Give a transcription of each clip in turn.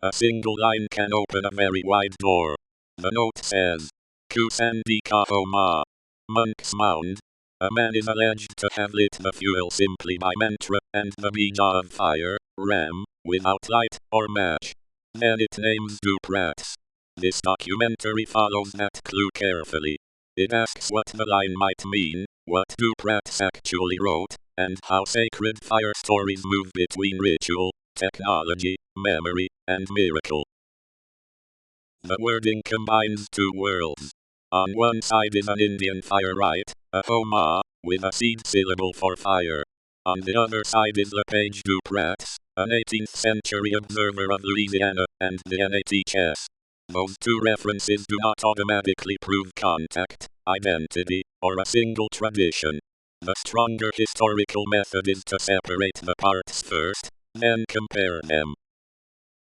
A single line can open a very wide door. The note says, Kusandi Kahoma. Monk's Mound. A man is alleged to have lit the fuel simply by mantra and the bija of fire, ram, without light or match. Then it names Pratz. This documentary follows that clue carefully. It asks what the line might mean, what Pratz actually wrote, and how sacred fire stories move between ritual, technology, memory, and miracle. The wording combines two worlds. On one side is an Indian fire rite, a homa, with a seed syllable for fire. On the other side is Lepage du Pratz, an 18th century observer of Louisiana and the NATS. Those two references do not automatically prove contact, identity, or a single tradition. The stronger historical method is to separate the parts first, then compare them.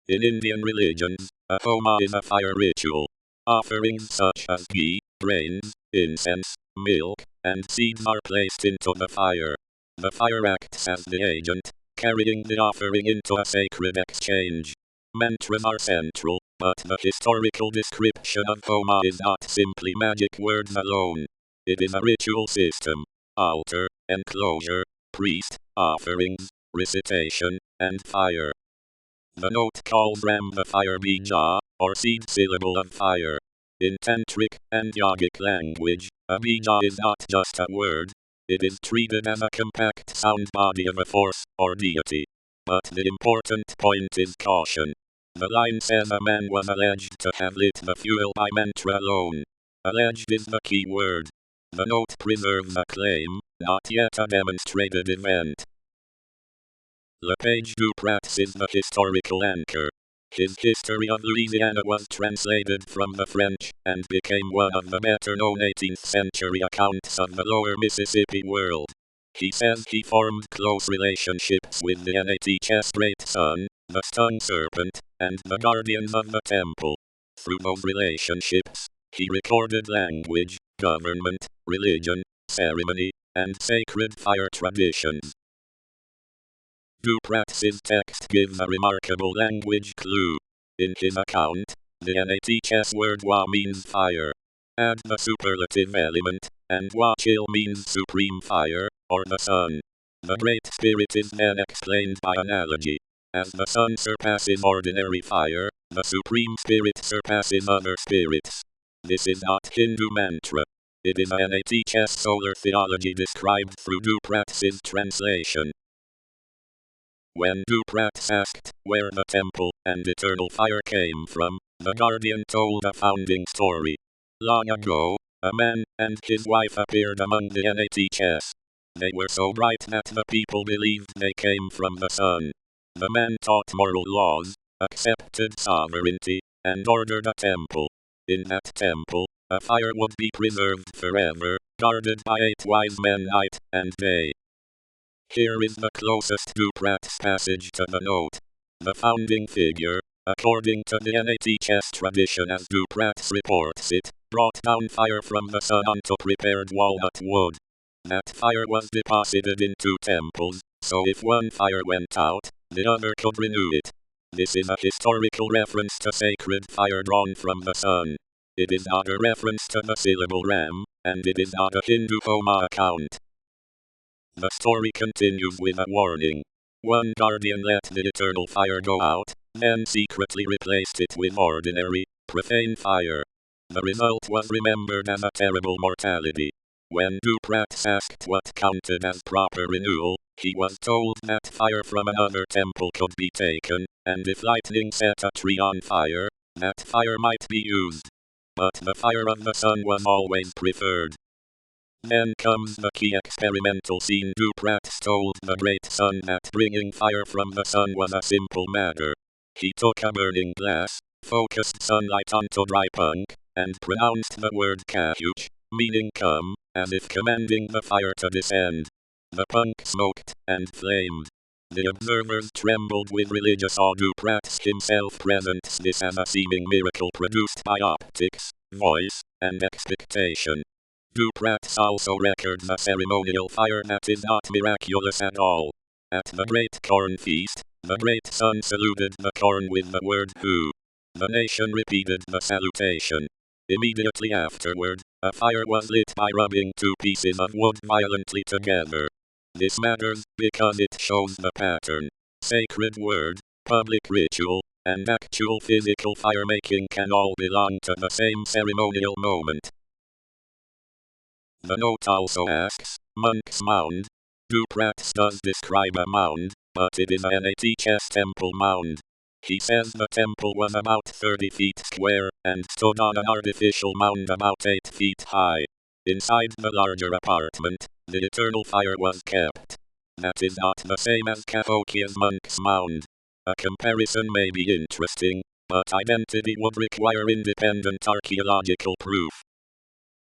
In Indian religions, a homa is a fire ritual. Offerings such as ghee, grains, incense, milk, and seeds are placed into the fire. The fire acts as the agent, carrying the offering into a sacred exchange. Mantras are central, but the historical description of homa is not simply magic words alone. It is a ritual system: altar, enclosure, priest, offerings, recitation, and fire. The note calls Ram the fire bija, or seed syllable of fire. In tantric and yogic language, a bija is not just a word. It is treated as a compact sound body of a force or deity. But the important point is caution. The line says a man was alleged to have lit the fuel by mantra alone. Alleged is the key word. The note preserves a claim, not yet a demonstrated event. Lepage du Pratz is the historical anchor. His History of Louisiana was translated from the French and became one of the better-known 18th century accounts of the lower Mississippi world. He says he formed close relationships with the NATS Great Sun, the Stung Serpent, and the Guardians of the Temple. Through those relationships, he recorded language, government, religion, ceremony, and sacred fire traditions. Du Pratz's text gives a remarkable language clue. In his account, the NATS word wa means fire. Add the superlative element, and wa chil means supreme fire, or the sun. The Great Spirit is then explained by analogy. As the sun surpasses ordinary fire, the Supreme Spirit surpasses other spirits. This is not Hindu mantra. It is a NATS solar theology described through Du Pratz's translation. When Du Pratz asked where the temple and eternal fire came from, the Guardian told a founding story. Long ago, a man and his wife appeared among the NATS. They were so bright that the people believed they came from the sun. The man taught moral laws, accepted sovereignty, and ordered a temple. In that temple, a fire would be preserved forever, guarded by 8 wise men night and day. Here is the closest Du Pratz passage to the note. The founding figure, according to the NATS tradition as Du Pratz reports it, brought down fire from the sun onto prepared walnut wood. That fire was deposited in 2 temples, so if one fire went out, the other could renew it. This is a historical reference to sacred fire drawn from the sun. It is not a reference to the syllable ram, and it is not a Hindu homa account. The story continues with a warning. One guardian let the eternal fire go out, then secretly replaced it with ordinary, profane fire. The result was remembered as a terrible mortality. When Du Pratz asked what counted as proper renewal, he was told that fire from another temple could be taken, and if lightning set a tree on fire, that fire might be used. But the fire of the sun was always preferred. Then comes the key experimental scene. Du Pratz told the Great Sun that bringing fire from the sun was a simple matter. He took a burning glass, focused sunlight onto dry punk, and pronounced the word kahuch, meaning come, as if commanding the fire to descend. The punk smoked and flamed. The observers trembled with religious awe. Du Pratz himself presents this as a seeming miracle produced by optics, voice, and expectation. Du Pratz also records a ceremonial fire that is not miraculous at all. At the Great Corn Feast, The great sun saluted the corn with the word "Hu." The nation repeated the salutation. Immediately afterward, a fire was lit by rubbing two pieces of wood violently together. This matters because it shows the pattern. Sacred word, public ritual, and actual physical fire-making can all belong to the same ceremonial moment. The note also asks, Monk's Mound. Pratz does describe a mound, but it is a NHS temple mound. He says the temple was about 30 feet square, and stood on an artificial mound about 8 feet high. Inside the larger apartment, the eternal fire was kept. That is not the same as Cahokia's Monk's Mound. A comparison may be interesting, but identity would require independent archaeological proof.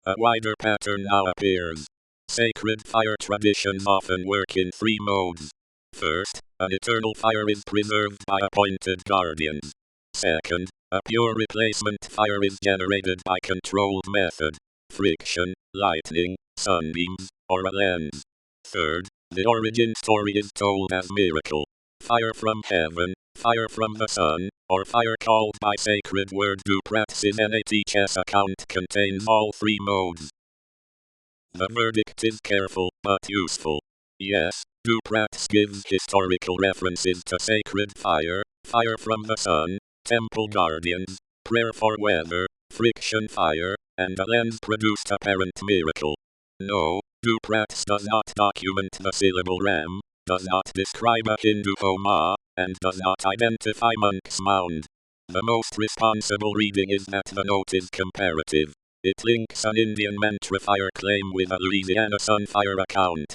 A wider pattern now appears. Sacred fire traditions often work in three modes. First, an eternal fire is preserved by appointed guardians. Second, a pure replacement fire is generated by controlled method. Friction, lightning, sunbeams, or a lens. Third, the origin story is told as miracle. Fire from heaven, fire from the sun, or fire called by sacred word. Pratz's NHS account contains all three modes. The verdict is careful, but useful. Yes, Pratz gives historical references to sacred fire, fire from the sun, temple guardians, prayer for weather, friction fire, and a lens-produced apparent miracle. No, Pratz does not document the syllable ram, does not describe a Hindu homa, and does not identify Monk's Mound. The most responsible reading is that the note is comparative. It links an Indian mantra fire claim with a Louisiana sun fire account.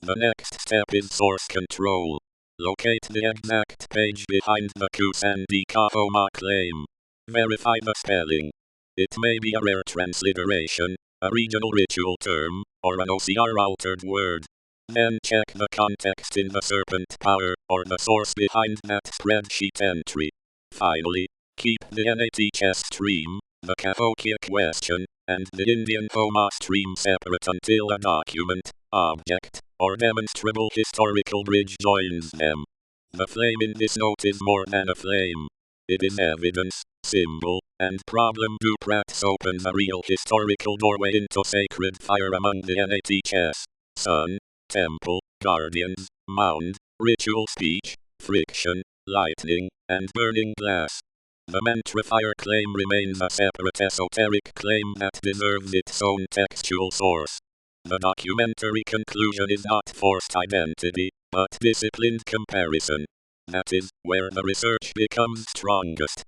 The next step is source control. Locate the exact page behind the Kusandi Kahoma claim. Verify the spelling. It may be a rare transliteration, a regional ritual term, or an OCR-altered word. Then check the context in the Serpent Power, or the source behind that spreadsheet entry. Finally, keep the NHS stream, the Cahokia question, and the Indian Homa stream separate until a document, object, or demonstrable historical bridge joins them. The flame in this note is more than a flame. It is evidence, symbol, and problem. Pratz opens a real historical doorway into sacred fire among the NHS. Sun, temple, guardians, mound, ritual speech, friction, lightning, and burning glass. The mantra fire claim remains a separate esoteric claim that deserves its own textual source. The documentary conclusion is not forced identity, but disciplined comparison. That is where the research becomes strongest.